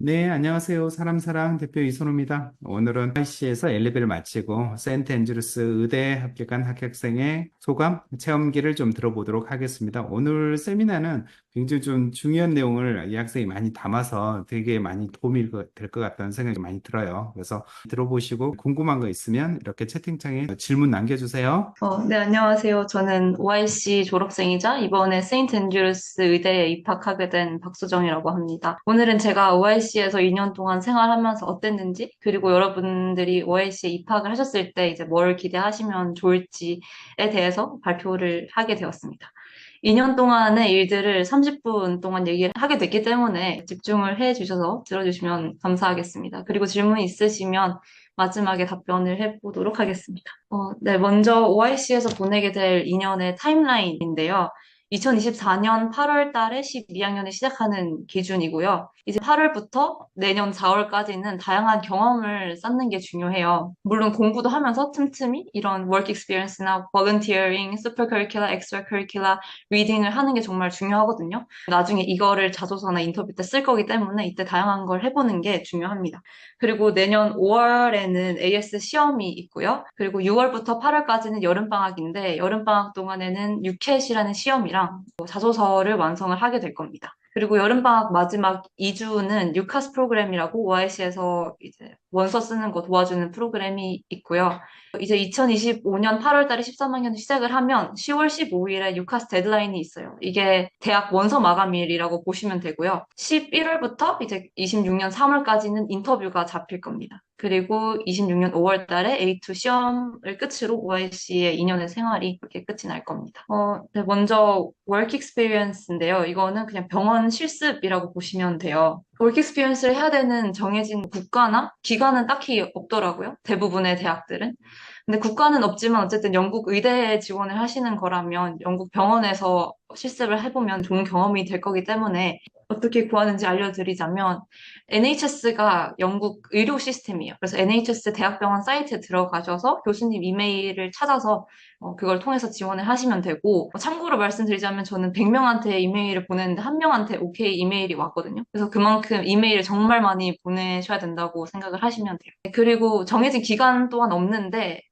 네, 안녕하세요. 사람사랑 대표 이선호입니다. 오늘은 IC에서 엘리베를 마치고 세인트 애드루스 의대에 합격한 합격생의 소감, 체험기를 좀 들어보도록 하겠습니다. 오늘 세미나는 굉장히 좀 중요한 내용을 이 학생이 많이 담아서 되게 많이 도움이 될 것 같다는 생각이 많이 들어요. 그래서 들어보시고 궁금한 거 있으면 이렇게 채팅창에 질문 남겨주세요. 네, 안녕하세요. 저는 OIC 졸업생이자 이번에 세인트 앤드루스 의대에 입학하게 된 박수정이라고 합니다. 오늘은 제가 OIC에서 2년 동안 생활하면서 어땠는지, 그리고 여러분들이 OIC에 입학을 하셨을 때 이제 뭘 기대하시면 좋을지에 대해서 발표를 하게 되었습니다. 2년 동안의 일들을 30분 동안 얘기를 하게 됐기 때문에 집중을 해 주셔서 들어주시면 감사하겠습니다. 그리고 질문 있으시면 마지막에 답변을 해보도록 하겠습니다. 네, 먼저 OIC에서 보내게 될 2년의 타임라인인데요. 2024년 8월 달에 12학년을 시작하는 기준이고요. 이제 8월부터 내년 4월까지는 다양한 경험을 쌓는 게 중요해요. 물론 공부도 하면서 틈틈이 이런 work experience나 volunteering, supercurricular, extracurricular, 리딩을 하는 게 정말 중요하거든요. 나중에 이거를 자소서나 인터뷰 때 쓸 거기 때문에 이때 다양한 걸 해보는 게 중요합니다. 그리고 내년 5월에는 AS 시험이 있고요. 그리고 6월부터 8월까지는 여름방학인데 여름방학 동안에는 유캣이라는 시험이랑 자소서를 완성을 하게 될 겁니다. 그리고 여름방학 마지막 2주는 유카스 프로그램이라고 OIC에서 이제 원서 쓰는 거 도와주는 프로그램이 있고요. 이제 2025년 8월 달에 13학년을 시작을 하면 10월 15일에 유카스 데드라인이 있어요. 이게 대학 원서 마감일이라고 보시면 되고요. 11월부터 이제 26년 3월까지는 인터뷰가 잡힐 겁니다. 그리고 26년 5월 달에 A2 시험을 끝으로 OIC의 2년의 생활이 그렇게 끝이 날 겁니다. 네, 먼저 work experience인데요. 이거는 그냥 병원 실습이라고 보시면 돼요. work experience를 해야 되는 정해진 국가나 기관은 딱히 없더라고요. 대부분의 대학들은. 근데 국가는 없지만 어쨌든 영국 의대에 지원을 하시는 거라면 영국 병원에서 실습을 해보면 좋은 경험이 될 거기 때문에 어떻게 구하는지 알려드리자면 NHS가 영국 의료 시스템이에요. 그래서 NHS 대학병원 사이트에 들어가셔서 교수님 이메일을 찾아서 그걸 통해서 지원을 하시면 되고 참고로 말씀드리자면 저는 100명한테 이메일을 보냈는데 한 명한테 오케이 이메일이 왔거든요. 그래서 그만큼 이메일을 정말 많이 보내셔야 된다고 생각을 하시면 돼요. 그리고 정해진 기간 또한 없는데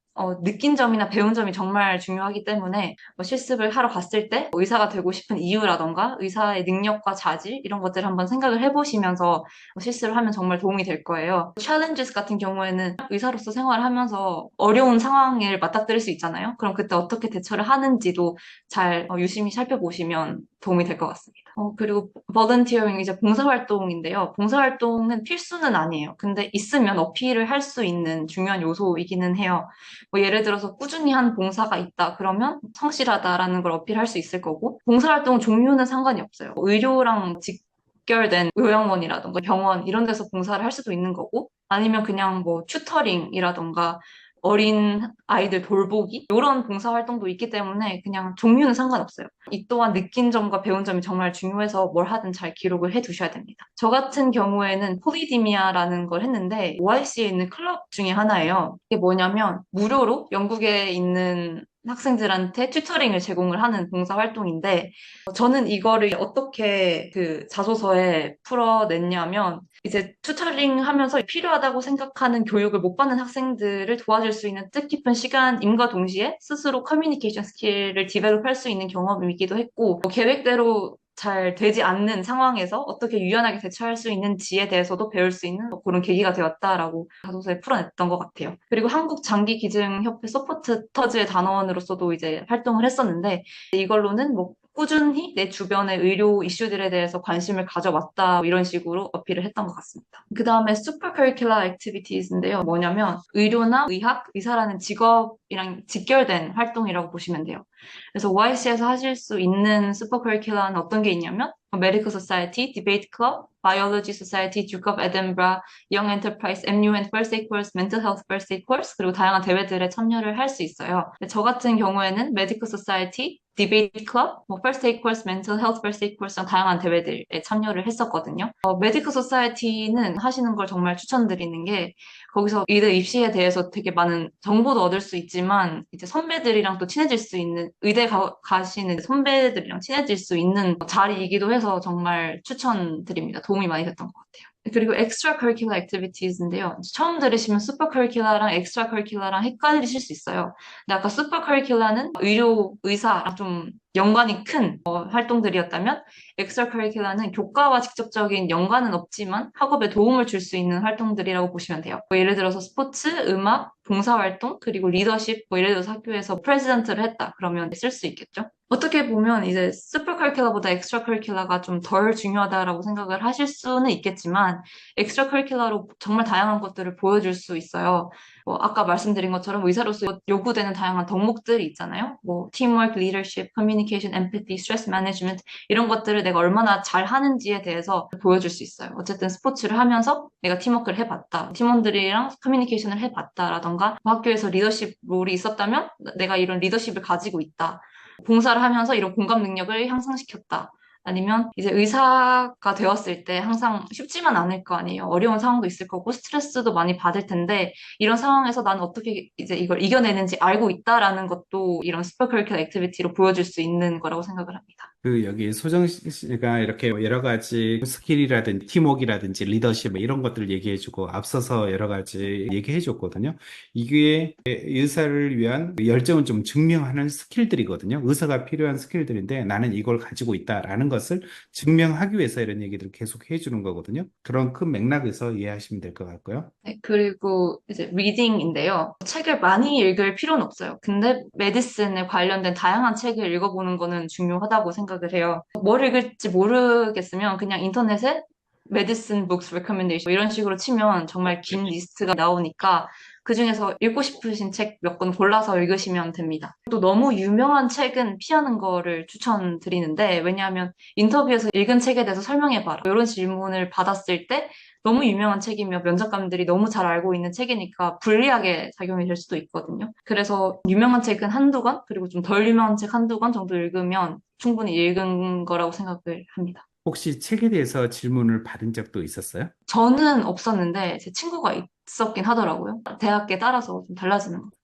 느낀 점이나 배운 점이 정말 중요하기 때문에 실습을 하러 갔을 때 의사가 되고 싶은 이유라던가 의사의 능력과 자질 이런 것들을 한번 생각을 해보시면서 실습을 하면 정말 도움이 될 거예요. 챌린지스 같은 경우에는 의사로서 생활하면서 어려운 상황을 맞닥뜨릴 수 있잖아요. 그럼 그때 어떻게 대처를 하는지도 잘 유심히 살펴보시면 도움이 될 것 같습니다. 그리고 volunteering 이제 봉사활동인데요. 봉사활동은 필수는 아니에요. 근데 있으면 어필을 할 수 있는 중요한 요소이기는 해요. 뭐 예를 들어서 꾸준히 한 봉사가 있다 그러면 성실하다라는 걸 어필할 수 있을 거고 봉사활동 종류는 상관이 없어요. 의료랑 직결된 요양원이라던가 병원 이런 데서 봉사를 할 수도 있는 거고 아니면 그냥 뭐 튜터링이라던가 어린 아이들 돌보기 이런 봉사활동도 있기 때문에 그냥 종류는 상관없어요. 이 또한 느낀 점과 배운 점이 정말 중요해서 뭘 하든 잘 기록을 해 두셔야 됩니다. 저 같은 경우에는 폴리디미아라는 걸 했는데 OIC에 있는 클럽 중에 하나예요. 이게 뭐냐면 무료로 영국에 있는 학생들한테 튜터링을 제공을 하는 봉사활동인데 저는 이거를 어떻게 그 자소서에 풀어냈냐면 이제 튜터링 하면서 필요하다고 생각하는 교육을 못 받는 학생들을 도와줄 수 있는 뜻깊은 시간임과 동시에 스스로 커뮤니케이션 스킬을 디벨롭할 수 있는 경험이기도 했고 계획대로 잘 되지 않는 상황에서 어떻게 유연하게 대처할 수 있는지에 대해서도 배울 수 있는 그런 계기가 되었다라고 자소서에 풀어냈던 것 같아요. 그리고 한국장기기증협회 서포터즈의 단원으로서도 이제 활동을 했었는데 이걸로는 뭐 꾸준히 내 주변의 의료 이슈들에 대해서 관심을 가져왔다 이런 식으로 어필을 했던 것 같습니다. 그 다음에 Supercurricular Activities인데요. 뭐냐면 의료나 의학, 의사라는 직업이랑 직결된 활동이라고 보시면 돼요. 그래서 OIC에서 하실 수 있는 슈퍼커리큘러는 어떤 게 있냐면 메디컬 소사이티, 디베이트 클럽, 바이올로지 소사이티, 듀크 오브 에든버러, 영 엔터프라이즈, MUN First Aid Course, Mental Health First Aid Course 그리고 다양한 대회들에 참여를 할 수 있어요. 저 같은 경우에는 메디컬 소사이티, 디베이트 클럽, 뭐 First Aid Course, Mental Health First Aid Course 등 다양한 대회들에 참여를 했었거든요. 메디컬 소사이티는 하시는 걸 정말 추천드리는 게 거기서 의대 입시에 대해서 되게 많은 정보도 얻을 수 있지만 이제 선배들이랑 또 친해질 수 있는 의대 가시는 선배들이랑 친해질 수 있는 자리이기도 해서 정말 추천드립니다. 도움이 많이 됐던 것 같아요. 그리고 extracurricular activities인데요. 처음 들으시면 supercurricular랑 extracurricular랑 헷갈리실 수 있어요. 근데 아까 supercurricular는 의료, 의사랑 좀 연관이 큰 활동들이었다면 extracurricular는 교과와 직접적인 연관은 없지만 학업에 도움을 줄 수 있는 활동들이라고 보시면 돼요. 뭐 예를 들어서 스포츠, 음악, 봉사활동, 그리고 리더십, 뭐 예를 들어서 학교에서 프레지던트를 했다. 그러면 쓸 수 있겠죠? 어떻게 보면 이제 슈퍼커리큘러보다 엑스트라커리큘러가 좀 덜 중요하다라고 생각을 하실 수는 있겠지만 엑스트라커리큘러로 정말 다양한 것들을 보여줄 수 있어요. 뭐 아까 말씀드린 것처럼 의사로서 요구되는 다양한 덕목들이 있잖아요. 뭐 팀워크, 리더십, 커뮤니케이션, 엠패티, 스트레스 매니지먼트 이런 것들을 내가 얼마나 잘 하는지에 대해서 보여줄 수 있어요. 어쨌든 스포츠를 하면서 내가 팀워크를 해봤다. 팀원들이랑 커뮤니케이션을 해봤다라던가 학교에서 리더십 롤이 있었다면 내가 이런 리더십을 가지고 있다. 봉사를 하면서 이런 공감 능력을 향상시켰다. 아니면 이제 의사가 되었을 때 항상 쉽지만 않을 거 아니에요. 어려운 상황도 있을 거고 스트레스도 많이 받을 텐데 이런 상황에서 나는 어떻게 이제 이걸 이겨내는지 알고 있다라는 것도 이런 슈퍼커리큘러 액티비티로 보여줄 수 있는 거라고 생각을 합니다. 여기 소정 씨가 이렇게 여러 가지 스킬이라든지 팀워크라든지 리더십 뭐 이런 것들을 얘기해주고 앞서서 여러 가지 얘기해줬거든요. 이게 의사를 위한 열정을 좀 증명하는 스킬들이거든요. 의사가 필요한 스킬들인데 나는 이걸 가지고 있다라는 것을 증명하기 위해서 이런 얘기들을 계속 해주는 거거든요. 그런 큰 맥락에서 이해하시면 될 것 같고요. 네, 그리고 이제 리딩인데요. 책을 많이 읽을 필요는 없어요. 근데 메디슨에 관련된 다양한 책을 읽어보는 거는 중요하다고 생각을 해요. 뭘 읽을지 모르겠으면 그냥 인터넷에 메디슨 북스 레커멘데이션 이런 식으로 치면 정말 긴 리스트가 나오니까 그중에서 읽고 싶으신 책 몇 권 골라서 읽으시면 됩니다. 또 너무 유명한 책은 피하는 거를 추천드리는데 왜냐하면 인터뷰에서 읽은 책에 대해서 설명해봐라. 이런 질문을 받았을 때 너무 유명한 책이며 면접관들이 너무 잘 알고 있는 책이니까 불리하게 작용이 될 수도 있거든요. 그래서 유명한 책은 한두 권, 그리고 좀 덜 유명한 책 한두 권 정도 읽으면 충분히 읽은 거라고 생각을 합니다. 혹시 책에 대해서 질문을 받은 적도 있었어요? 저는 없었는데 제 친구가 있었긴 하더라고요. 대학에 따라서 좀 달라지는 것 같아요.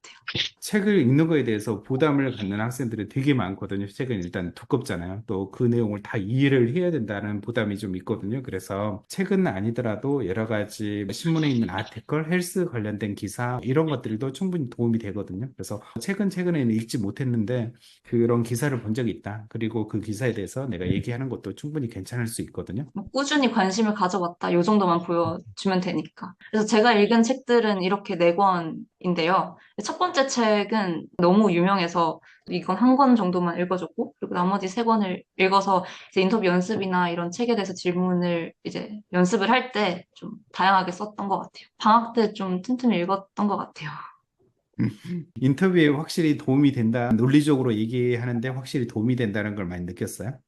책을 읽는 거에 대해서 부담을 갖는 학생들이 되게 많거든요. 책은 일단 두껍잖아요. 또 그 내용을 다 이해를 해야 된다는 부담이 좀 있거든요. 그래서 책은 아니더라도 여러 가지 신문에 있는 아티클, 헬스 관련된 기사 이런 것들도 충분히 도움이 되거든요. 그래서 책은 최근에는 읽지 못했는데 그런 기사를 본 적이 있다. 그리고 그 기사에 대해서 내가 얘기하는 것도 충분히 괜찮을 수 있거든요. 뭐 꾸준히 관심을 가져왔다. 요 정도만 보여주면 되니까. 그래서 제가 읽은 책들은 이렇게 네 권인데요. 첫 번째 책은 너무 유명해서 이건 한 권 정도만 읽어줬고, 그리고 나머지 세 권을 읽어서 이제 인터뷰 연습이나 이런 책에 대해서 질문을 이제 연습을 할 때 좀 다양하게 썼던 것 같아요. 방학 때 좀 틈틈이 읽었던 것 같아요. 인터뷰에 확실히 도움이 된다. 논리적으로 얘기하는데 확실히 도움이 된다는 걸 많이 느꼈어요.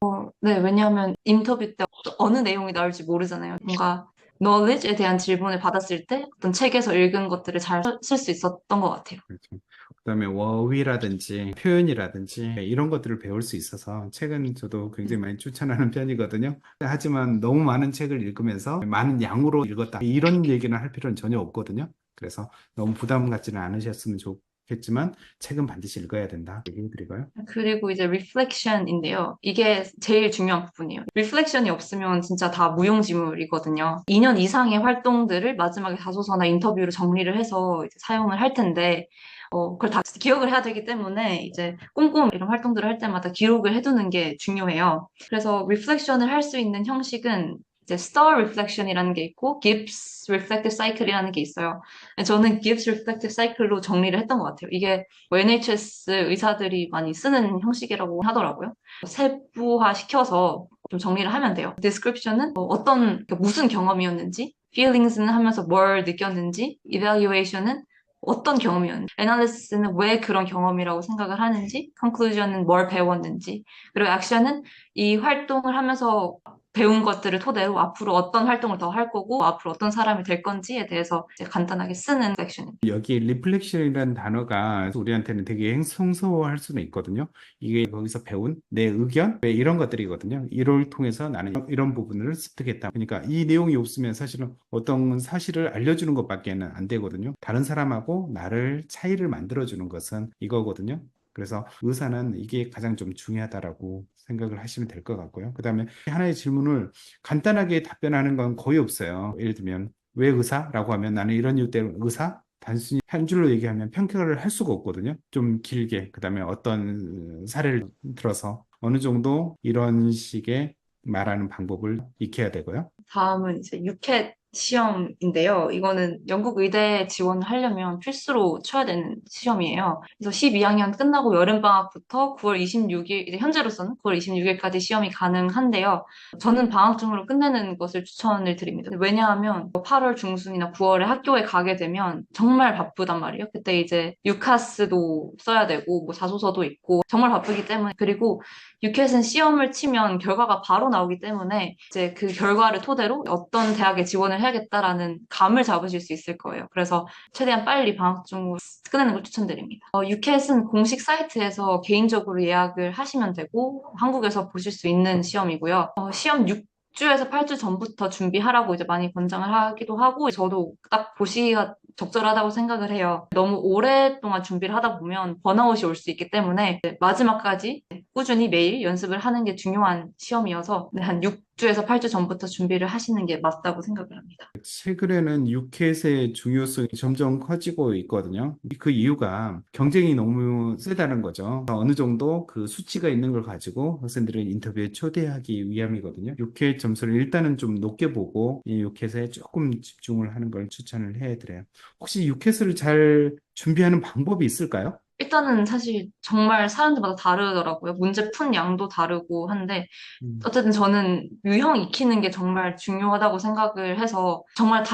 네, 왜냐하면 인터뷰 때 어느 내용이 나올지 모르잖아요. 뭔가 knowledge에 대한 질문을 받았을 때 어떤 책에서 읽은 것들을 잘 쓸 수 있었던 것 같아요. 그렇죠. 그다음에 어휘라든지 표현이라든지 이런 것들을 배울 수 있어서 책은 저도 굉장히 많이 추천하는 편이거든요. 하지만 너무 많은 책을 읽으면서 많은 양으로 읽었다. 이런 얘기는 할 필요는 전혀 없거든요. 그래서 너무 부담 갖지는 않으셨으면 좋겠지만 책은 반드시 읽어야 된다. 얘기해드리고요. 그리고 이제 reflection인데요. 이게 제일 중요한 부분이에요. reflection이 없으면 진짜 다 무용지물이거든요. 2년 이상의 활동들을 마지막에 자소서나 인터뷰로 정리를 해서 이제 사용을 할 텐데, 그걸 다 기억을 해야 되기 때문에 이제 꼼꼼히 이런 활동들을 할 때마다 기록을 해두는 게 중요해요. 그래서 reflection을 할 수 있는 형식은 이제 star reflection이라는 게 있고 Gibbs reflective cycle이라는 게 있어요. 저는 Gibbs reflective cycle로 정리를 했던 것 같아요. 이게 뭐 NHS 의사들이 많이 쓰는 형식이라고 하더라고요. 세부화 시켜서 좀 정리를 하면 돼요. description은 어떤, 그러니까 무슨 경험이었는지, feelings는 하면서 뭘 느꼈는지, evaluation은 어떤 경험이었는지, analysis는 왜 그런 경험이라고 생각을 하는지, conclusion은 뭘 배웠는지, 그리고 action은 이 활동을 하면서 배운 것들을 토대로 앞으로 어떤 활동을 더 할 거고, 앞으로 어떤 사람이 될 건지에 대해서 이제 간단하게 쓰는 섹션입니다. 여기 리플렉션이라는 단어가 우리한테는 되게 생소할 수는 있거든요. 이게 거기서 배운 내 의견 네, 이런 것들이거든요. 이를 통해서 나는 이런 부분을 습득했다. 그러니까 이 내용이 없으면 사실은 어떤 사실을 알려주는 것밖에는 안 되거든요. 다른 사람하고 나를 차이를 만들어주는 것은 이거거든요. 그래서 의사는 이게 가장 좀 중요하다라고 생각을 하시면 될 것 같고요. 그 다음에 하나의 질문을 간단하게 답변하는 건 거의 없어요. 예를 들면, 왜 의사?라고 하면 나는 이런 이유 때문에 의사? 단순히 한 줄로 얘기하면 평가를 할 수가 없거든요. 좀 길게, 그 다음에 어떤 사례를 들어서 어느 정도 이런 식의 말하는 방법을 익혀야 되고요. 다음은 이제 유캣 시험인데요. 이거는 영국 의대에 지원을 하려면 필수로 쳐야 되는 시험이에요. 그래서 12학년 끝나고 여름방학부터 9월 26일, 이제 현재로서는 9월 26일까지 시험이 가능한데요. 저는 방학 중으로 끝내는 것을 추천을 드립니다. 왜냐하면 8월 중순이나 9월에 학교에 가게 되면 정말 바쁘단 말이에요. 그때 이제 유카스도 써야 되고, 뭐 자소서도 있고, 정말 바쁘기 때문에. 그리고 유켓은 시험을 치면 결과가 바로 나오기 때문에 이제 그 결과를 토대로 어떤 대학에 지원을 해야겠다라는 감을 잡으실 수 있을 거예요. 그래서 최대한 빨리 방학 중으로 끝내는 걸 추천드립니다. 유켓은 공식 사이트에서 개인적으로 예약을 하시면 되고 한국에서 보실 수 있는 시험이고요. 시험 6주에서 8주 전부터 준비하라고 이제 많이 권장을 하기도 하고 저도 딱 보시기가 적절하다고 생각을 해요. 너무 오랫동안 준비를 하다 보면 번아웃이 올 수 있기 때문에 마지막까지 꾸준히 매일 연습을 하는 게 중요한 시험이어서 한 6주에서 8주 전부터 준비를 하시는 게 맞다고 생각을 합니다. 최근에는 유켓의 중요성이 점점 커지고 있거든요. 그 이유가 경쟁이 너무 세다는 거죠. 어느 정도 그 수치가 있는 걸 가지고 학생들을 인터뷰에 초대하기 위함이거든요. 유켓 점수를 일단은 좀 높게 보고 이 유켓에 조금 집중을 하는 걸 추천을 해드려요. 혹시 유켓을 잘 준비하는 방법이 있을까요? 일단은 사실 정말 사람들마다 다르더라고요. 문제 푼 양도 다르고 한데 음. 어쨌든 저는 유형 익히는 게 정말 중요하다고 생각을 해서 정말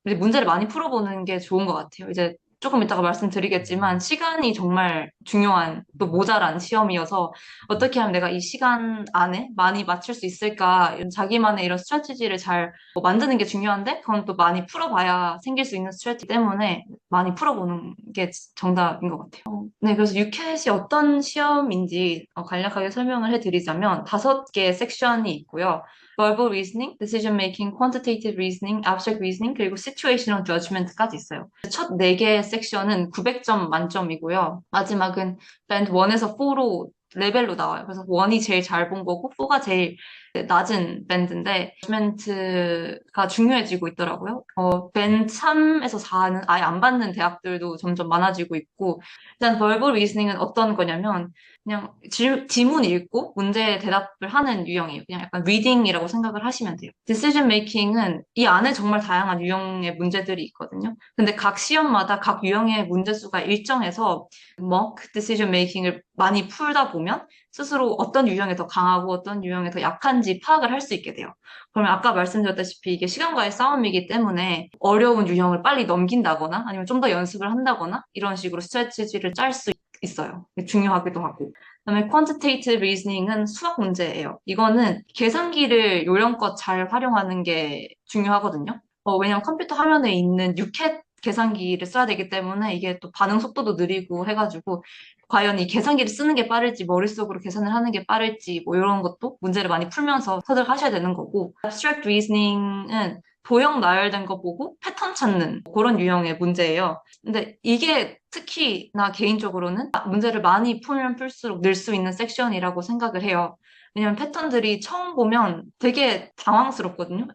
이제 문제를 많이 풀어보는 게 좋은 것 같아요. 이제 조금 이따가 말씀드리겠지만 시간이 정말 중요한 또 모자란 시험이어서 어떻게 하면 내가 이 시간 안에 많이 맞출 수 있을까 이런 자기만의 이런 스트래티지를 잘 만드는 게 중요한데 그건 또 많이 풀어봐야 생길 수 있는 스트래티지 때문에 많이 풀어보는 게 정답인 것 같아요. 네, 그래서 유켓이 어떤 시험인지 간략하게 설명을 해드리자면 5개의 섹션이 있고요. verbal reasoning, decision making, quantitative reasoning, abstract reasoning, 그리고 situational judgment까지 있어요. 첫 4개의 섹션은 900점 만점이고요. 마지막은 band 1에서 4로 레벨로 나와요. 그래서 1이 제일 잘 본 거고 4가 제일 낮은 밴드인데 저지먼트가 중요해지고 있더라고요. 밴드 3에서 4는 아예 안 받는 대학들도 점점 많아지고 있고 일단 벌벌 리스닝은 어떤 거냐면 그냥 지문 읽고 문제에 대답을 하는 유형이에요. 그냥 약간 리딩이라고 생각을 하시면 돼요. 디시전 메이킹은 이 안에 정말 다양한 유형의 문제들이 있거든요. 근데 각 시험마다 각 유형의 문제수가 일정해서 mock decision making을 많이 풀다 보면 스스로 어떤 유형이 더 강하고 어떤 유형이 더 약한지 파악을 할 수 있게 돼요. 그러면 아까 말씀드렸다시피 이게 시간과의 싸움이기 때문에 어려운 유형을 빨리 넘긴다거나 아니면 좀 더 연습을 한다거나 이런 식으로 스트레치지를 짤 수 있어요. 중요하기도 하고. 그다음에 quantitative reasoning은 수학 문제예요. 이거는 계산기를 요령껏 잘 활용하는 게 중요하거든요. 왜냐면 컴퓨터 화면에 있는 유캣 계산기를 써야 되기 때문에 이게 또 반응 속도도 느리고 해가지고 과연 이 계산기를 쓰는 게 빠를지 머릿속으로 계산을 하는 게 빠를지 뭐 이런 것도 문제를 많이 풀면서 터득하셔야 되는 거고 abstract reasoning은 도형 나열된 거 보고 패턴 찾는 그런 유형의 문제예요. 근데 이게 특히 나 개인적으로는 문제를 많이 풀면 풀수록 늘 수 있는 섹션이라고 생각을 해요. 왜냐면 패턴들이 처음 보면 되게 당황스럽거든요.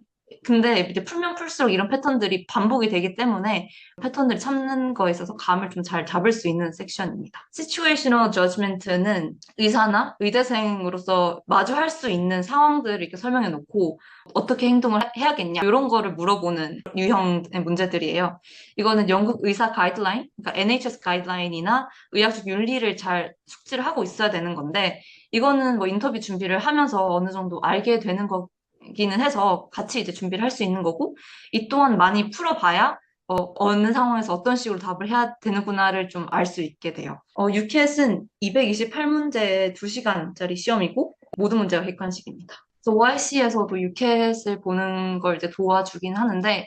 근데 이제 풀면 풀수록 이런 패턴들이 반복이 되기 때문에 패턴들을 찾는 거에 있어서 감을 좀 잘 잡을 수 있는 섹션입니다. Situational Judgment는 의사나 의대생으로서 마주할 수 있는 상황들을 이렇게 설명해 놓고 어떻게 행동을 해야겠냐 이런 거를 물어보는 유형의 문제들이에요. 이거는 영국 의사 가이드라인, 그러니까 NHS 가이드라인이나 의학적 윤리를 잘 숙지를 하고 있어야 되는 건데 이거는 뭐 인터뷰 준비를 하면서 어느 정도 알게 되는 거기는 해서 같이 이제 준비를 할 수 있는 거고 이 또한 많이 풀어봐야 어느 상황에서 어떤 식으로 답을 해야 되는구나를 좀 알 수 있게 돼요. 유켓은 228문제에 2시간짜리 시험이고 모든 문제가 객관식입니다. 그래서 OIC에서도 유켓을 보는 걸 이제 도와주긴 하는데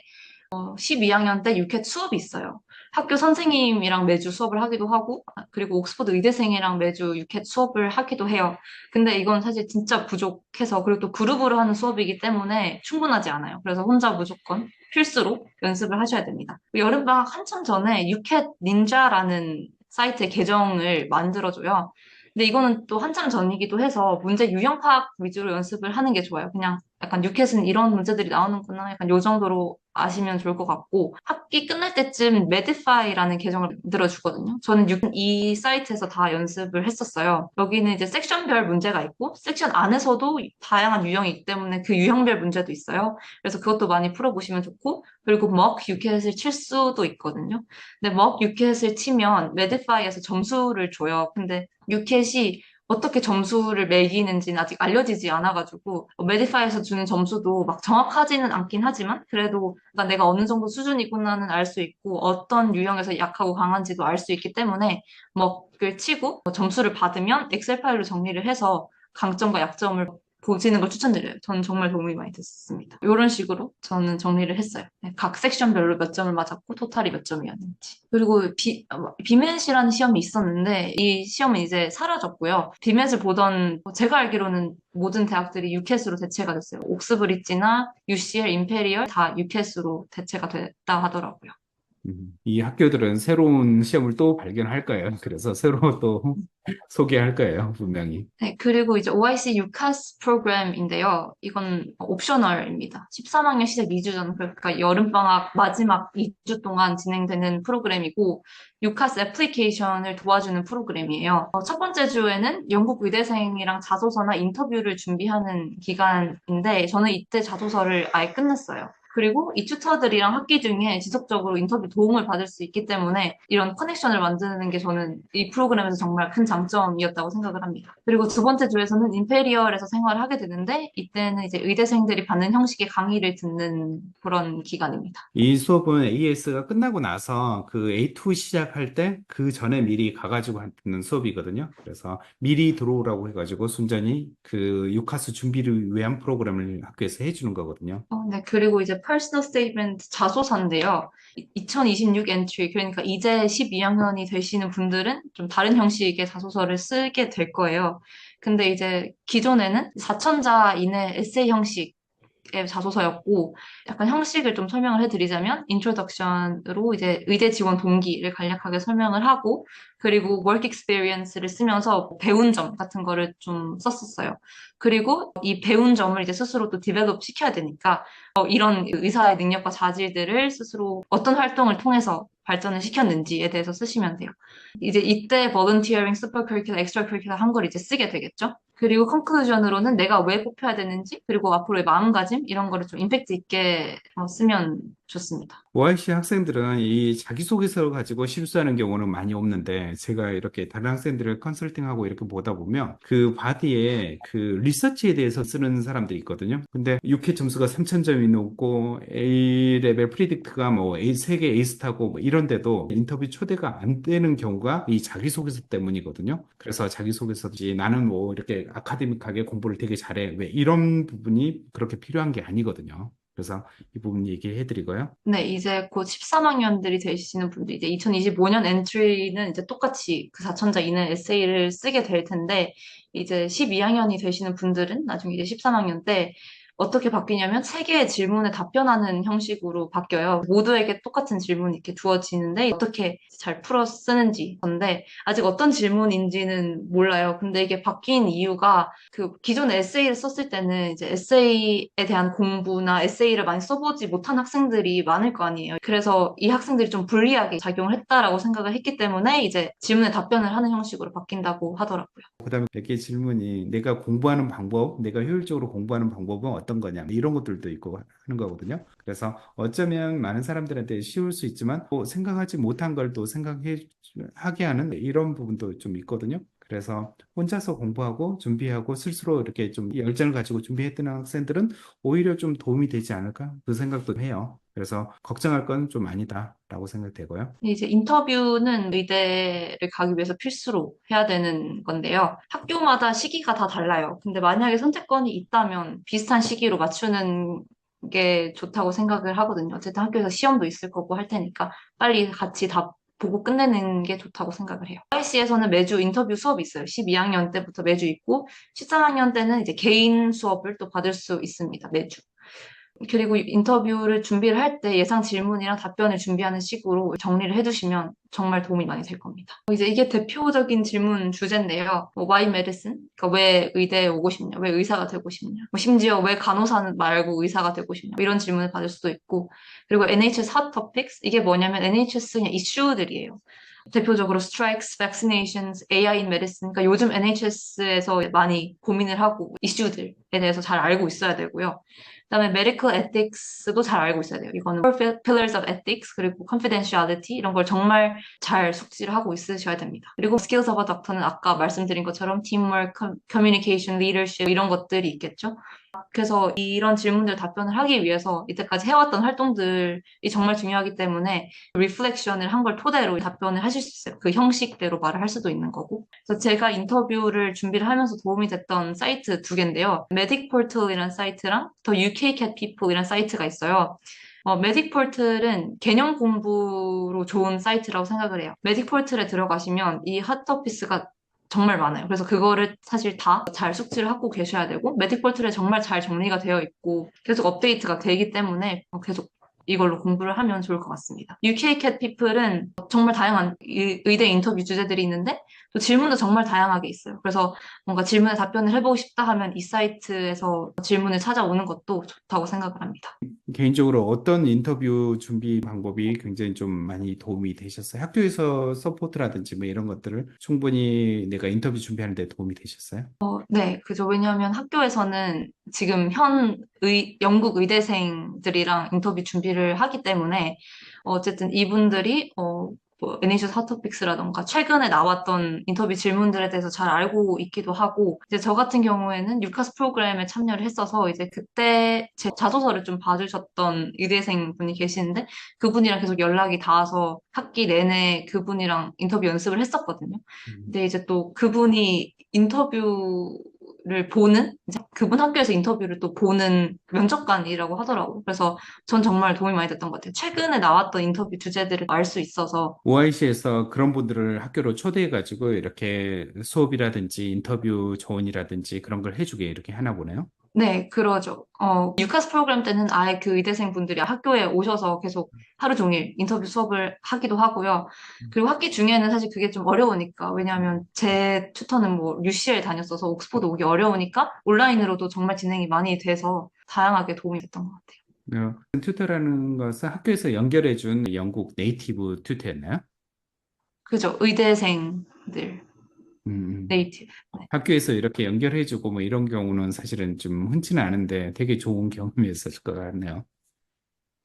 12학년 때 유켓 수업이 있어요. 학교 선생님이랑 매주 수업을 하기도 하고, 그리고 옥스퍼드 의대생이랑 매주 유켓 수업을 하기도 해요. 근데 이건 사실 진짜 부족해서, 그리고 또 그룹으로 하는 수업이기 때문에 충분하지 않아요. 그래서 혼자 무조건 필수로 연습을 하셔야 됩니다. 여름방학 한참 전에 유켓 닌자라는 사이트의 계정을 만들어줘요. 근데 이거는 또 한참 전이기도 해서 문제 유형 파악 위주로 연습을 하는 게 좋아요. 그냥 약간 유켓은 이런 문제들이 나오는구나. 약간 요 정도로 아시면 좋을 것 같고 학기 끝날 때쯤 매디파이라는 계정을 만들어주거든요. 저는 이 사이트에서 다 연습을 했었어요. 여기는 이제 섹션별 문제가 있고 섹션 안에서도 다양한 유형이 있기 때문에 그 유형별 문제도 있어요. 그래서 그것도 많이 풀어보시면 좋고 그리고 먹 유켓을 칠 수도 있거든요. 근데 먹 유켓을 치면 매디파이에서 점수를 줘요. 근데 유켓이 어떻게 점수를 매기는지는 아직 알려지지 않아가지고 매디파이에서 주는 점수도 막 정확하지는 않긴 하지만 그래도 그러니까 내가 어느 정도 수준이구나는 알 수 있고 어떤 유형에서 약하고 강한지도 알 수 있기 때문에 먹을 치고 점수를 받으면 엑셀 파일로 정리를 해서 강점과 약점을 보시는 걸 추천드려요. 저는 정말 도움이 많이 됐습니다. 이런 식으로 저는 정리를 했어요. 네, 각 섹션별로 몇 점을 맞았고 토탈이 몇 점이었는지. 그리고 비맷이라는 시험이 있었는데 이 시험은 이제 사라졌고요. 비맷을 보던 제가 알기로는 모든 대학들이 유켓으로 대체가 됐어요. 옥스브리지나 UCL, 임페리얼 다 유켓으로 대체가 됐다 하더라고요. 이 학교들은 새로운 시험을 또 발견할 거예요. 그래서 새로 또 소개할 거예요, 분명히. 네, 그리고 이제 OIC UCAS 프로그램인데요. 이건 옵셔널입니다. 13학년 시작 2주 전, 그러니까 여름방학 마지막 2주 동안 진행되는 프로그램이고, UCAS 애플리케이션을 도와주는 프로그램이에요. 첫 번째 주에는 영국 의대생이랑 자소서나 인터뷰를 준비하는 기간인데, 저는 이때 자소서를 아예 끝냈어요. 그리고 이 튜터들이랑 학기 중에 지속적으로 인터뷰 도움을 받을 수 있기 때문에 이런 커넥션을 만드는 게 저는 이 프로그램에서 정말 큰 장점이었다고 생각을 합니다. 그리고 두 번째 주에서는 임페리얼에서 생활을 하게 되는데 이때는 이제 의대생들이 받는 형식의 강의를 듣는 그런 기간입니다. 이 수업은 AS가 끝나고 나서 그 A2 시작할 때 그 전에 미리 가가지고 하는 수업이거든요. 그래서 미리 들어오라고 해가지고 순전히 그 유카스 준비를 위한 프로그램을 학교에서 해주는 거거든요. 네, 그리고 이제 personal statement 자소서인데요. 2026 엔트리, 그러니까 이제 12학년이 되시는 분들은 좀 다른 형식의 자소서를 쓰게 될 거예요. 근데 이제 기존에는 4천자 이내 에세이 형식 의 자소서였고 약간 형식을 좀 설명을 해드리자면 인트로덕션으로 이제 의대 지원 동기를 간략하게 설명을 하고 그리고 work experience를 쓰면서 배운 점 같은 거를 좀 썼었어요. 그리고 이 배운 점을 이제 스스로 또 디벨롭 시켜야 되니까 이런 의사의 능력과 자질들을 스스로 어떤 활동을 통해서 발전을 시켰는지에 대해서 쓰시면 돼요. 이제 이때 volunteering, supercurricular, extracurricular 한 걸 이제 쓰게 되겠죠. 그리고 컨클루전으로는 내가 왜 뽑혀야 되는지, 그리고 앞으로의 마음가짐, 이런 거를 좀 임팩트 있게 쓰면 좋습니다. OIC 학생들은 이 자기소개서를 가지고 실수하는 경우는 많이 없는데 제가 이렇게 다른 학생들을 컨설팅하고 이렇게 보다 보면 그 바디에 그 리서치에 대해서 쓰는 사람들이 있거든요. 근데 6회 점수가 3,000점이 넘고 A레벨 프리딕트가 뭐 A, 세계 A스타고 뭐 이런데도 인터뷰 초대가 안 되는 경우가 이 자기소개서 때문이거든요. 그래서 자기소개서지 나는 뭐 이렇게 아카데믹하게 공부를 되게 잘해. 왜 이런 부분이 그렇게 필요한 게 아니거든요. 그래서 이 부분 얘기해 드리고요. 네, 이제 곧 13학년들이 되시는 분들, 이제 2025년 엔트리는 이제 똑같이 그 4천자 이내 에세이를 쓰게 될 텐데, 이제 12학년이 되시는 분들은 나중에 이제 13학년 때 어떻게 바뀌냐면 세 개의 질문에 답변하는 형식으로 바뀌어요. 모두에게 똑같은 질문이 이렇게 두어지는데 어떻게 잘 풀어 쓰는지 건데 아직 어떤 질문인지는 몰라요. 근데 이게 바뀐 이유가 그 기존 에세이를 썼을 때는 이제 에세이에 대한 공부나 에세이를 많이 써보지 못한 학생들이 많을 거 아니에요. 그래서 이 학생들이 좀 불리하게 작용을 했다라고 생각을 했기 때문에 이제 질문에 답변을 하는 형식으로 바뀐다고 하더라고요. 그다음에 몇 개 질문이 내가 공부하는 방법, 내가 효율적으로 공부하는 방법은 어떤 거냐 이런 것들도 있고 하는 거거든요. 그래서 어쩌면 많은 사람들한테 쉬울 수 있지만 또 생각하지 못한 걸 또 생각해 하게 하는 이런 부분도 좀 있거든요. 그래서 혼자서 공부하고 준비하고 스스로 이렇게 좀 열정을 가지고 준비했던 학생들은 오히려 좀 도움이 되지 않을까 그 생각도 해요. 그래서 걱정할 건 좀 아니다라고 생각되고요. 이제 인터뷰는 의대를 가기 위해서 필수로 해야 되는 건데요. 학교마다 시기가 다 달라요. 근데 만약에 선택권이 있다면 비슷한 시기로 맞추는 게 좋다고 생각을 하거든요. 어쨌든 학교에서 시험도 있을 거고 할 테니까 빨리 같이 다 보고 끝내는 게 좋다고 생각을 해요. IC에서는 매주 인터뷰 수업이 있어요. 12학년 때부터 매주 있고 13학년 때는 이제 개인 수업을 또 받을 수 있습니다. 매주. 그리고 인터뷰를 준비를 할 때 예상 질문이랑 답변을 준비하는 식으로 정리를 해두시면 정말 도움이 많이 될 겁니다. 이제 이게 대표적인 질문 주제인데요. Why medicine? 그러니까 왜 의대에 오고 싶냐? 왜 의사가 되고 싶냐? 심지어 왜 간호사는 말고 의사가 되고 싶냐? 이런 질문을 받을 수도 있고. 그리고 NHS hot topics? 이게 뭐냐면 NHS 그냥 이슈들이에요. 대표적으로 strikes, vaccinations, AI in medicine. 그러니까 요즘 NHS에서 많이 고민을 하고 이슈들에 대해서 잘 알고 있어야 되고요. 그다음에 medical ethics도 잘 알고 있어야 돼요. 이거는 four pillars of ethics 그리고 confidentiality 이런 걸 정말 잘 숙지를 하고 있으셔야 됩니다. 그리고 skills of a doctor는 아까 말씀드린 것처럼 teamwork, communication, leadership 이런 것들이 있겠죠. 그래서 이런 질문들 답변을 하기 위해서 이때까지 해왔던 활동들이 정말 중요하기 때문에 리플렉션을 한 걸 토대로 답변을 하실 수 있어요. 그 형식대로 말을 할 수도 있는 거고. 그래서 제가 인터뷰를 준비를 하면서 도움이 됐던 사이트 두 개인데요. 메딕포털이라는 사이트랑 더 UK Cat People이라는 사이트가 있어요. 메딕포털은 개념 공부로 좋은 사이트라고 생각을 해요. 메딕포털에 들어가시면 이 핫토피스가 정말 많아요. 그래서 그거를 사실 다 잘 숙지를 하고 계셔야 되고, 메딕폴트에 정말 잘 정리가 되어 있고, 계속 업데이트가 되기 때문에 계속 이걸로 공부를 하면 좋을 것 같습니다. UK Cat People은 정말 다양한 의대 인터뷰 주제들이 있는데, 또 질문도 정말 다양하게 있어요. 그래서 뭔가 질문에 답변을 해보고 싶다 하면 이 사이트에서 질문을 찾아오는 것도 좋다고 생각을 합니다. 개인적으로 어떤 인터뷰 준비 방법이 굉장히 좀 많이 도움이 되셨어요? 학교에서 서포트라든지 뭐 이런 것들을 충분히 내가 인터뷰 준비하는 데 도움이 되셨어요? 네, 그죠. 왜냐하면 학교에서는 지금 영국 의대생들이랑 인터뷰 준비를 하기 때문에, 어쨌든 이분들이, 뭐, NHS 핫토픽스라던가 최근에 나왔던 인터뷰 질문들에 대해서 잘 알고 있기도 하고, 이제 저 같은 경우에는 유카스 프로그램에 참여를 했어서, 이제 그때 제 자소서를 좀 봐주셨던 의대생 분이 계시는데, 그분이랑 계속 연락이 닿아서 학기 내내 그분이랑 인터뷰 연습을 했었거든요. 음. 근데 이제 또 그분이 인터뷰를 보는, 이제 그분 학교에서 인터뷰를 또 보는 면접관이라고 하더라고요. 그래서 전 정말 도움이 많이 됐던 것 같아요. 최근에 나왔던 인터뷰 주제들을 알 수 있어서. OIC에서 그런 분들을 학교로 초대해가지고 이렇게 수업이라든지 인터뷰 조언이라든지 그런 걸 해주게 이렇게 하나 보네요. 네, 그러죠. 유카스 프로그램 때는 아예 그 의대생 분들이 학교에 오셔서 계속 하루 종일 인터뷰 수업을 하기도 하고요. 그리고 학기 중에는 사실 그게 좀 어려우니까, 왜냐하면 제 튜터는 뭐 UCL 다녔어서 옥스퍼드 오기 어려우니까 온라인으로도 정말 진행이 많이 돼서 다양하게 도움이 됐던 것 같아요. 튜터라는 것은 학교에서 연결해준 영국 네이티브 튜터였나요? 그죠. 의대생들, 음, 음. 네이티브. 네. 학교에서 이렇게 연결해주고 뭐 이런 경우는 사실은 좀 흔치는 않은데 되게 좋은 경험이었을 것 같네요.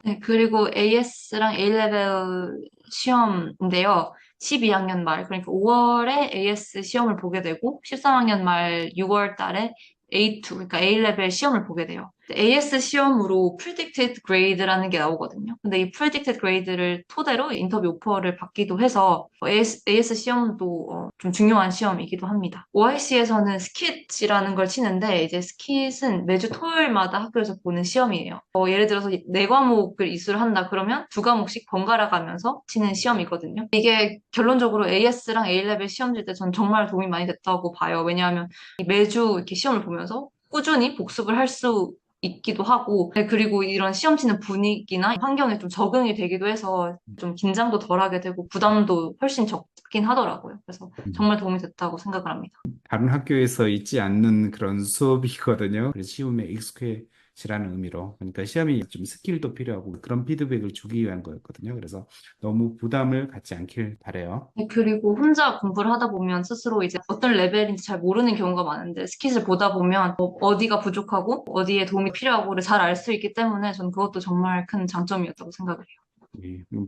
네, 그리고 AS랑 A-레벨 시험인데요. 12학년 말, 그러니까 5월에 AS 시험을 보게 되고, 13학년 말 6월 달에 A2, 그러니까 A-레벨 시험을 보게 돼요. AS 시험으로 predicted grade라는 게 나오거든요. 근데 이 predicted grade를 토대로 인터뷰 오퍼를 받기도 해서 AS 시험도 좀 중요한 시험이기도 합니다. OIC에서는 스킷이라는 걸 치는데 이제 스킷은 매주 토요일마다 학교에서 보는 시험이에요. 예를 들어서 네 과목을 이수를 한다 그러면 두 과목씩 번갈아 가면서 치는 시험이거든요. 이게 결론적으로 AS랑 A-레벨 시험 칠 때 전 정말 도움이 많이 됐다고 봐요. 왜냐하면 매주 이렇게 시험을 보면서 꾸준히 복습을 할 수 있기도 하고, 네, 그리고 이런 시험 치는 분위기나 환경에 좀 적응이 되기도 해서 좀 긴장도 덜하게 되고 부담도 훨씬 적긴 하더라고요. 그래서 음. 정말 도움이 됐다고 생각을 합니다. 다른 학교에서 있지 않는 그런 수업이거든요. 그래서 시험에 익숙해지라는 의미로. 그러니까 시험이 좀 스킬도 필요하고 그런 피드백을 주기 위한 거였거든요. 그래서 너무 부담을 갖지 않길 바래요. 네, 그리고 혼자 공부를 하다 보면 스스로 이제 어떤 레벨인지 잘 모르는 경우가 많은데 스킷을 보다 보면 어디가 부족하고 어디에 도움이 필요하고를 잘 알 수 있기 때문에 저는 그것도 정말 큰 장점이었다고 생각을 해요.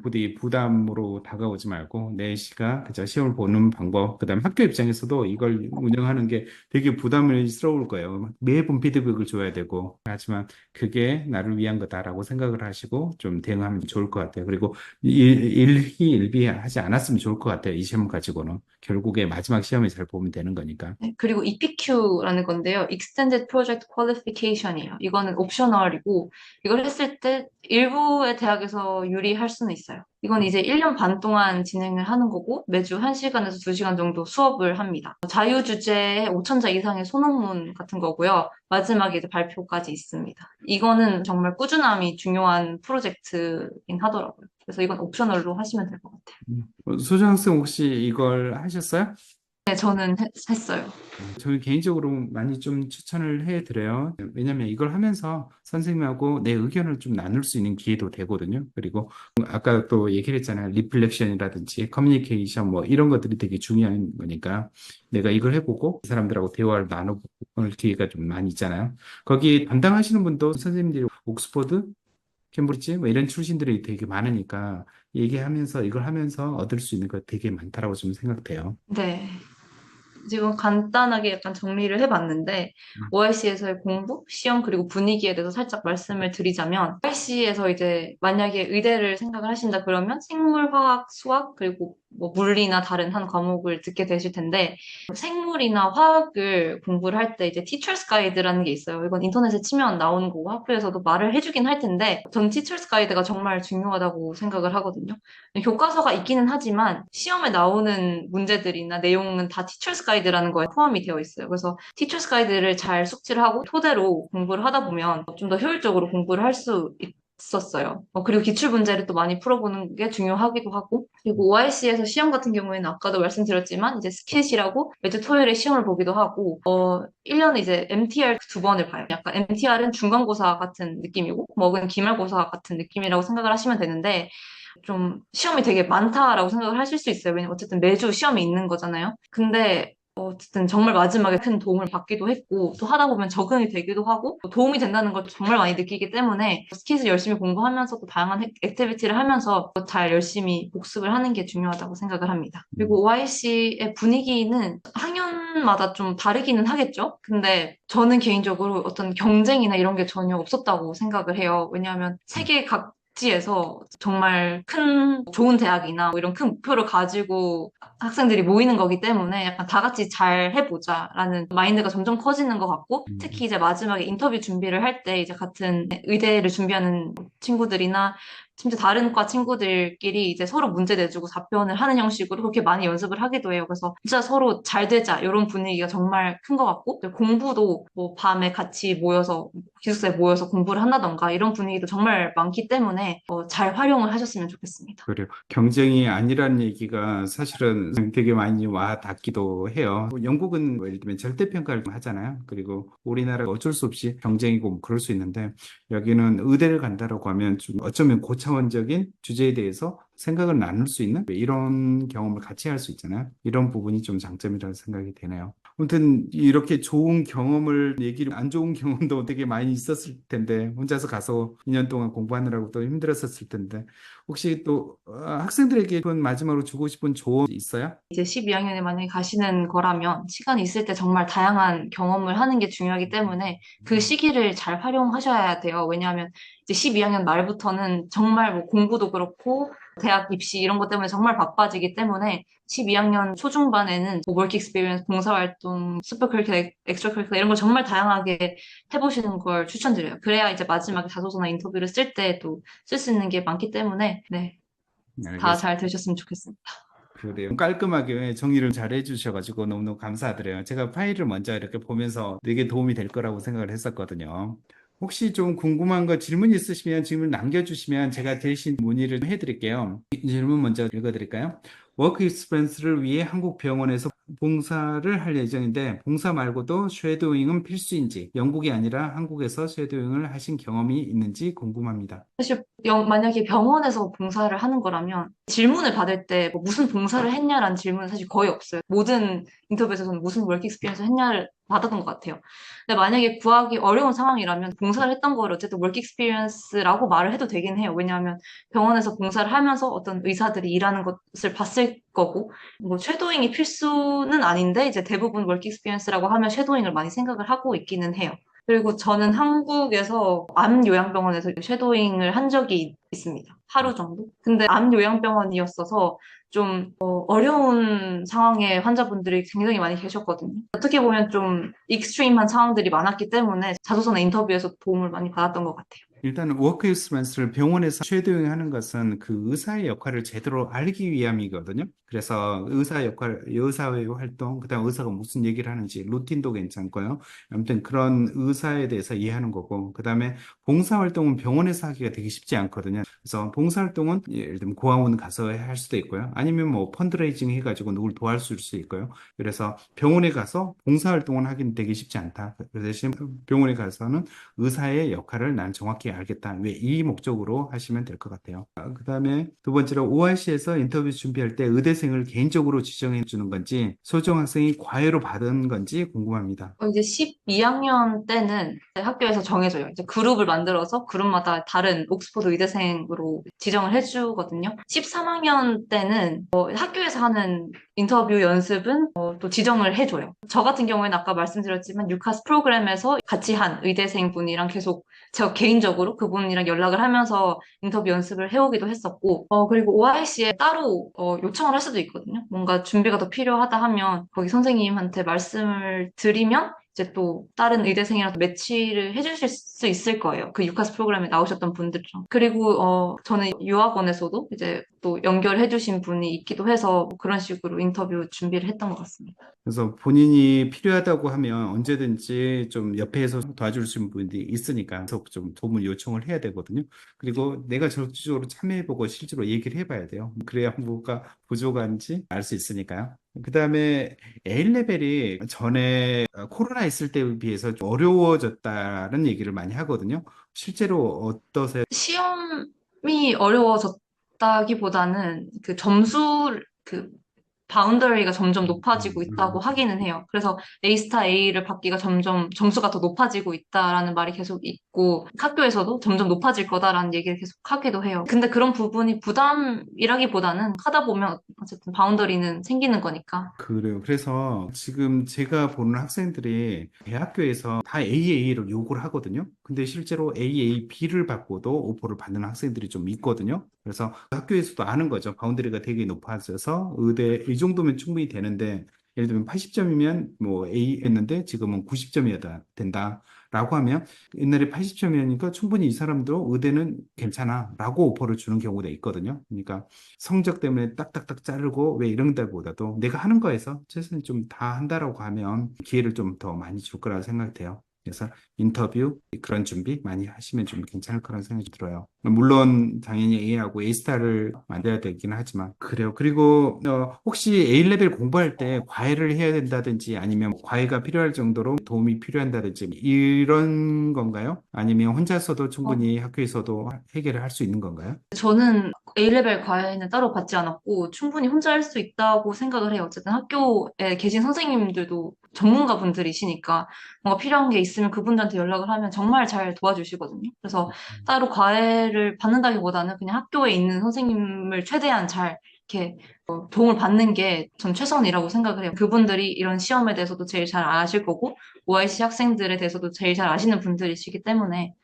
부디 부담으로 다가오지 말고 내시가 그저 시험을 보는 방법, 그다음 학교 입장에서도 이걸 운영하는 게 되게 부담스러울 거예요. 매번 피드백을 줘야 되고 하지만 그게 나를 위한 거다라고 생각을 하시고 좀 대응하면 좋을 것 같아요. 그리고 일희일비하지 않았으면 좋을 것 같아요. 이 시험 가지고는 결국에 마지막 시험에 잘 보면 되는 거니까. 네, 그리고 EPQ라는 건데요. Extended Project Qualification이에요. 이거는 옵셔널이고 이걸 했을 때 일부의 대학에서 할 수는 있어요. 이건 이제 1년 반 동안 진행을 하는 거고 매주 1시간에서 2시간 정도 수업을 합니다. 자유주제 5,000자 이상의 소논문 같은 거고요. 마지막에 이제 발표까지 있습니다. 이거는 정말 꾸준함이 중요한 프로젝트인 하더라고요. 그래서 이건 옵셔널로 하시면 될 것 같아요. 소장학생 혹시 이걸 하셨어요? 네, 저는 했어요. 저희 개인적으로 많이 좀 추천을 해드려요. 왜냐면 이걸 하면서 선생님하고 내 의견을 좀 나눌 수 있는 기회도 되거든요. 그리고 아까 또 얘기를 했잖아요. 리플렉션이라든지 커뮤니케이션 뭐 이런 것들이 되게 중요한 거니까 내가 이걸 해보고 이 사람들하고 대화를 나눠볼 기회가 좀 많이 있잖아요. 거기 담당하시는 분도 선생님들이 옥스퍼드, 캠브리지 뭐 이런 출신들이 되게 많으니까 얘기하면서 이걸 하면서 얻을 수 있는 거 되게 많다라고 좀 생각돼요. 네. 지금 간단하게 약간 정리를 해봤는데, OIC에서의 공부, 시험, 그리고 분위기에 대해서 살짝 말씀을 드리자면, OIC에서 이제 만약에 의대를 생각을 하신다 그러면 생물, 화학, 수학, 그리고 뭐 물리나 다른 한 과목을 듣게 되실 텐데, 생물이나 화학을 공부를 할 때 이제 Teacher's Guide라는 게 있어요. 이건 인터넷에 치면 나오는 거고 학교에서도 말을 해주긴 할 텐데, 전 Teacher's Guide가 정말 중요하다고 생각을 하거든요. 교과서가 있기는 하지만 시험에 나오는 문제들이나 내용은 다 티처스 가이드라는 거에 포함이 되어 있어요. 그래서 티처스 가이드를 잘 숙지를 하고 토대로 공부를 하다 보면 좀 더 효율적으로 공부를 할 수 있었어요. 그리고 기출 문제를 또 많이 풀어보는 게 중요하기도 하고, 그리고 OIC에서 시험 같은 경우에는 아까도 말씀드렸지만 이제 스킷이라고 매주 토요일에 시험을 보기도 하고, 1년에 이제 MTR 2번을 봐요. 약간 MTR은 중간고사 같은 느낌이고, 먹은 기말고사 같은 느낌이라고 생각을 하시면 되는데, 좀 시험이 되게 많다라고 생각을 하실 수 있어요. 왜냐면 어쨌든 매주 시험이 있는 거잖아요. 근데 어쨌든 정말 마지막에 큰 도움을 받기도 했고 또 하다 보면 적응이 되기도 하고 또 도움이 된다는 걸 정말 많이 느끼기 때문에 스킷을 열심히 공부하면서 또 다양한 액티비티를 하면서 잘 열심히 복습을 하는 게 중요하다고 생각을 합니다. 그리고 OIC의 분위기는 학년마다 좀 다르기는 하겠죠. 근데 저는 개인적으로 어떤 경쟁이나 이런 게 전혀 없었다고 생각을 해요. 왜냐하면 세계 각지에서 정말 큰 좋은 대학이나 뭐 이런 큰 목표를 가지고 학생들이 모이는 거기 때문에 약간 다 같이 잘 해보자라는 마인드가 점점 커지는 것 같고 특히 이제 마지막에 인터뷰 준비를 할 때 이제 같은 의대를 준비하는 친구들이나 심지어 다른 과 친구들끼리 이제 서로 문제 내주고 답변을 하는 형식으로 그렇게 많이 연습을 하기도 해요. 그래서 진짜 서로 잘 되자 이런 분위기가 정말 큰 것 같고 공부도 뭐 밤에 같이 모여서 기숙사에 모여서 공부를 한다던가 이런 분위기도 정말 많기 때문에 잘 활용을 하셨으면 좋겠습니다. 그래요. 경쟁이 아니라는 얘기가 사실은 되게 많이 와 닿기도 해요. 뭐 영국은 뭐 예를 들면 절대평가를 하잖아요. 그리고 우리나라가 어쩔 수 없이 경쟁이고 뭐 그럴 수 있는데 여기는 의대를 간다라고 하면 좀 어쩌면 고차원적인 주제에 대해서 생각을 나눌 수 있는 이런 경험을 같이 할 수 있잖아요. 이런 부분이 좀 장점이라는 생각이 되네요. 아무튼 이렇게 좋은 경험을 얘기를 안 좋은 경험도 되게 많이 있었을 텐데 혼자서 가서 2년 동안 공부하느라고 또 힘들었었을 텐데 혹시 또 학생들에게 그런 마지막으로 주고 싶은 조언 있어요? 이제 12학년에 만약에 가시는 거라면 시간이 있을 때 정말 다양한 경험을 하는 게 중요하기 때문에 그 시기를 잘 활용하셔야 돼요. 왜냐하면 이제 12학년 말부터는 정말 뭐 공부도 그렇고 대학 입시 이런 것 때문에 정말 바빠지기 때문에 12학년 초중반에는 뭐 워크 익스피리언스, 봉사활동, 슈퍼커리큘러, 엑스트라커리큘러 이런 걸 정말 다양하게 해보시는 걸 추천드려요. 그래야 이제 마지막에 자소서나 인터뷰를 쓸 때도 쓸 수 있는 게 많기 때문에 네, 다 알겠습니다. 잘 되셨으면 좋겠습니다. 그래요. 깔끔하게 정리를 잘 해주셔가지고 너무너무 감사드려요. 제가 파일을 먼저 이렇게 보면서 되게 도움이 될 거라고 생각을 했었거든요. 혹시 좀 궁금한 거 질문 있으시면 질문 남겨주시면 제가 대신 문의를 해드릴게요. 이 질문 먼저 읽어드릴까요? 워크 익스펜스를 위해 한국 병원에서 봉사를 할 예정인데 봉사 말고도 쉐도잉은 필수인지 영국이 아니라 한국에서 쉐도잉을 하신 경험이 있는지 궁금합니다. 사실 만약에 병원에서 봉사를 하는 거라면 질문을 받을 때뭐 무슨 봉사를 했냐라는 질문은 사실 거의 없어요. 모든 인터뷰에서는 무슨 워크 익스피리언스 했냐를 받았던 것 같아요. 근데 만약에 구하기 어려운 상황이라면 봉사를 했던 거를 어쨌든 워크 익스피리언스라고 말을 해도 되긴 해요. 왜냐하면 병원에서 봉사를 하면서 어떤 의사들이 일하는 것을 봤을 거고 뭐 쉐도잉이 필수는 아닌데 이제 대부분 워크 익스피리언스라고 하면 쉐도잉을 많이 생각을 하고 있기는 해요. 그리고 저는 한국에서 암 요양병원에서 쉐도잉을 한 적이 있습니다. 하루 정도? 근데 암 요양병원이었어서 좀 어려운 상황의 환자분들이 굉장히 많이 계셨거든요. 어떻게 보면 좀 익스트림한 상황들이 많았기 때문에 자소서나 인터뷰에서 도움을 많이 받았던 것 같아요. 일단 워크 익스퍼런스를 병원에서 쉐도잉하는 것은 그 의사의 역할을 제대로 알기 위함이거든요. 그래서 의사 역할, 의사의 활동, 그다음 의사가 무슨 얘기를 하는지 루틴도 괜찮고요. 아무튼 그런 의사에 대해서 이해하는 거고, 그다음에 봉사활동은 병원에서 하기가 되게 쉽지 않거든요. 그래서 봉사활동은 예를 들면 고아원 가서 할 수도 있고요. 아니면 뭐 펀드레이징 해가지고 누굴 도와줄 수 있고요. 그래서 병원에 가서 봉사활동을 하기는 되게 쉽지 않다. 그 대신 병원에 가서는 의사의 역할을 난 정확히 알겠다. 왜 이 목적으로 하시면 될 것 같아요. 그다음에 두 번째로 ORC에서 인터뷰 준비할 때 의대생을 개인적으로 지정해 주는 건지 소정 학생이 과외로 받은 건지 궁금합니다. 이제 12학년 때는 학교에서 정해져요. 이제 그룹을 만들어서 그룹마다 다른 옥스퍼드 의대생으로 지정을 해주거든요. 13학년 때는 학교에서 하는 인터뷰 연습은 또 지정을 해줘요. 저 같은 경우에는 아까 말씀드렸지만 유카스 프로그램에서 같이 한 의대생 분이랑 계속 제가 개인적으로 그분이랑 연락을 하면서 인터뷰 연습을 해오기도 했었고, 그리고 OIC에 따로 요청을 할 수도 있거든요. 뭔가 준비가 더 필요하다 하면 거기 선생님한테 말씀을 드리면 이제 또 다른 의대생이랑 매치를 해주실 수 있을 거예요. 그 유카스 프로그램에 나오셨던 분들이랑. 그리고 저는 유학원에서도 이제 또 연결해주신 분이 있기도 해서 그런 식으로 인터뷰 준비를 했던 것 같습니다. 그래서 본인이 필요하다고 하면 언제든지 좀 옆에서 도와줄 수 있는 분들이 있으니까 계속 좀 도움을 요청을 해야 되거든요. 그리고 내가 적극적으로 참여해보고 실제로 얘기를 해봐야 돼요. 그래야 뭐가 부족한지 알 수 있으니까요. 그다음에 A레벨이 전에 코로나 있을 때에 비해서 좀 어려워졌다는 얘기를 많이 하거든요. 실제로 어떠세요? 시험이 어려워졌다기보다는 그 그 바운더리가 점점 높아지고 있다고 하기는 해요. 그래서 A스타 A를 받기가 점점 점수가 더 높아지고 있다라는 말이 계속 있고 학교에서도 점점 높아질 거다라는 얘기를 계속 하기도 해요. 근데 그런 부분이 부담이라기보다는 하다 보면 어쨌든 바운더리는 생기는 거니까. 그래요. 그래서 지금 제가 보는 학생들이 대학교에서 다 AA를 요구를 하거든요. 근데 실제로 AAB를 받고도 오퍼를 받는 학생들이 좀 있거든요. 그래서 학교에서도 아는 거죠. 바운더리가 되게 높아져서 의대 이 정도면 충분히 되는데 예를 들면 80점이면 뭐 A 했는데 지금은 90점이어야 된다. 라고 하면 옛날에 80점이니까 충분히 이 사람도 의대는 괜찮아 라고 오퍼를 주는 경우가 있거든요. 그러니까 성적 때문에 딱딱딱 자르고 왜 이런 데보다도 내가 하는 거에서 최선을 좀 다 한다라고 하면 기회를 좀 더 많이 줄 거라고 생각돼요. 그래서 인터뷰 그런 준비 많이 하시면 좀 괜찮을 거라는 생각이 들어요. 물론 당연히 A하고 A스타를 만들어야 되긴 하지만 그래요. 그리고 혹시 A레벨 공부할 때 과외를 해야 된다든지 아니면 과외가 필요할 정도로 도움이 필요한다든지 이런 건가요? 아니면 혼자서도 충분히 학교에서도 해결을 할 수 있는 건가요? 저는 A레벨 과외는 따로 받지 않았고 충분히 혼자 할 수 있다고 생각을 해요. 어쨌든 학교에 계신 선생님들도 전문가 분들이시니까 뭔가 필요한 게 있으면 그분들한테 연락을 하면 정말 잘 도와주시거든요. 그래서 따로 과외를 받는다기보다는 그냥 학교에 있는 선생님을 최대한 잘 이렇게 도움을 받는 게 전 최선이라고 생각을 해요. 그분들이 이런 시험에 대해서도 제일 잘 아실 거고 OIC 학생들에 대해서도 제일 잘 아시는 분들이시기 때문에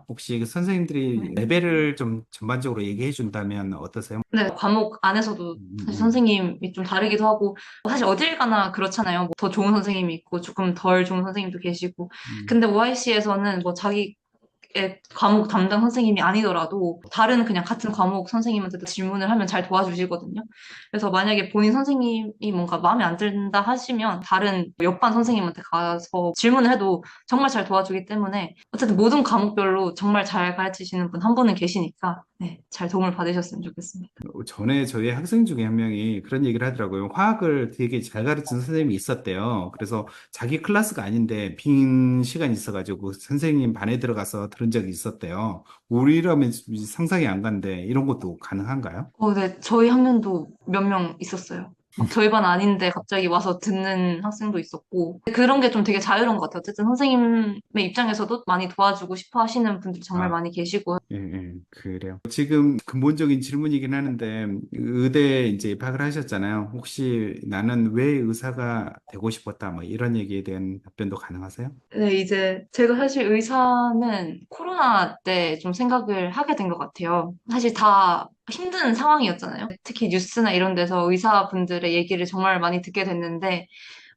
혹시 그 선생님들이 네. 레벨을 좀 전반적으로 얘기해 준다면 어떠세요? 네, 과목 안에서도 사실 음, 선생님이 좀 다르기도 하고, 사실 어딜 가나 그렇잖아요. 뭐더 좋은 선생님이 있고, 조금 덜 좋은 선생님도 계시고. 음. 근데 OIC에서는 뭐 자기 과목 담당 선생님이 아니더라도 다른 그냥 같은 과목 선생님한테도 질문을 하면 잘 도와주시거든요. 그래서 만약에 본인 선생님이 뭔가 마음에 안 든다 하시면 다른 옆반 선생님한테 가서 질문을 해도 정말 잘 도와주기 때문에 어쨌든 모든 과목별로 정말 잘 가르치시는 분 한 분은 계시니까 네, 잘 도움을 받으셨으면 좋겠습니다. 전에 저희 학생 중에 한 명이 그런 얘기를 하더라고요. 화학을 되게 잘 가르치는 선생님이 있었대요. 그래서 자기 클래스가 아닌데 빈 시간이 있어가지고 그 선생님 반에 들어가서 들은 적이 있었대요. 우리라면 상상이 안 가는데 이런 것도 가능한가요? 네, 저희 학년도 몇 명 있었어요. 막 저희 반 아닌데 갑자기 와서 듣는 학생도 있었고 그런 게 좀 되게 자유로운 것 같아요. 어쨌든 선생님의 입장에서도 많이 도와주고 싶어 하시는 분들 정말 아, 많이 계시고 예, 예, 그래요. 지금 근본적인 질문이긴 하는데, 의대에 이제 입학을 하셨잖아요. 혹시 나는 왜 의사가 되고 싶었다, 뭐 이런 얘기에 대한 답변도 가능하세요? 네, 이제 제가 사실 의사는 코로나 때 좀 생각을 하게 된 것 같아요. 사실 다 힘든 상황이었잖아요. 특히 뉴스나 이런 데서 의사분들의 얘기를 정말 많이 듣게 됐는데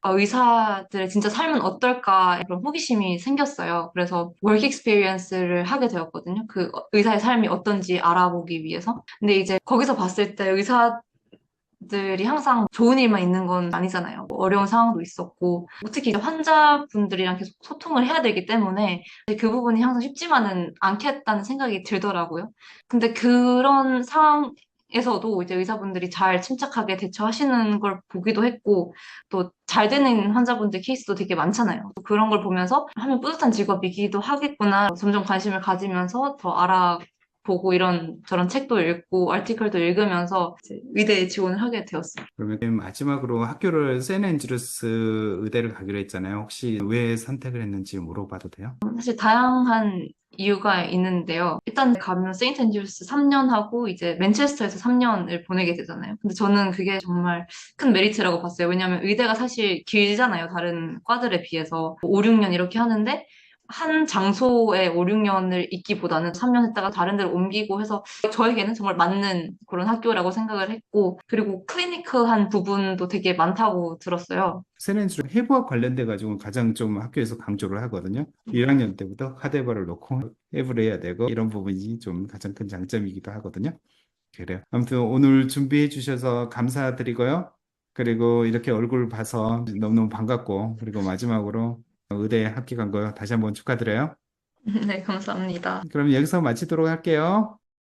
의사들의 진짜 삶은 어떨까 그런 호기심이 생겼어요. 그래서 work experience를 하게 되었거든요. 그 의사의 삶이 어떤지 알아보기 위해서. 근데 이제 거기서 봤을 때 의사들이 항상 좋은 일만 있는 건 아니잖아요. 뭐 어려운 상황도 있었고, 특히 이제 환자분들이랑 계속 소통을 해야 되기 때문에 그 부분이 항상 쉽지만은 않겠다는 생각이 들더라고요. 근데 그런 상황에서도 이제 의사분들이 잘 침착하게 대처하시는 걸 보기도 했고, 또 잘 되는 환자분들 케이스도 되게 많잖아요. 또 그런 걸 보면서 하면 뿌듯한 직업이기도 하겠구나. 점점 관심을 가지면서 더 알아보고 이런 저런 책도 읽고 아티클도 읽으면서 이제 의대에 지원을 하게 되었어요. 그러면 마지막으로 학교를 샌앤드루스 의대를 가기로 했잖아요. 혹시 왜 선택을 했는지 물어봐도 돼요? 사실 다양한 이유가 있는데요. 일단 가면 세인트 앤드루스 3년 하고 이제 맨체스터에서 3년을 보내게 되잖아요. 근데 저는 그게 정말 큰 메리트라고 봤어요. 왜냐하면 의대가 사실 길잖아요. 다른 과들에 비해서 5, 6년 이렇게 하는데 한 장소에 5, 6년을 있기보다는 3년 했다가 다른 데로 옮기고 해서 저에게는 정말 맞는 그런 학교라고 생각을 했고 그리고 클리니컬한 부분도 되게 많다고 들었어요. 샌앤드루스 해부학 관련돼 가지고 가장 좀 학교에서 강조를 하거든요. 1학년 때부터 카데바를 놓고 해부를 해야 되고 이런 부분이 좀 가장 큰 장점이기도 하거든요. 그래요. 아무튼 오늘 준비해 주셔서 감사드리고요. 그리고 이렇게 얼굴 봐서 너무너무 반갑고, 그리고 마지막으로 의대에 합격한 거 다시 한번 축하드려요. 네, 감사합니다. 그럼 여기서 마치도록 할게요.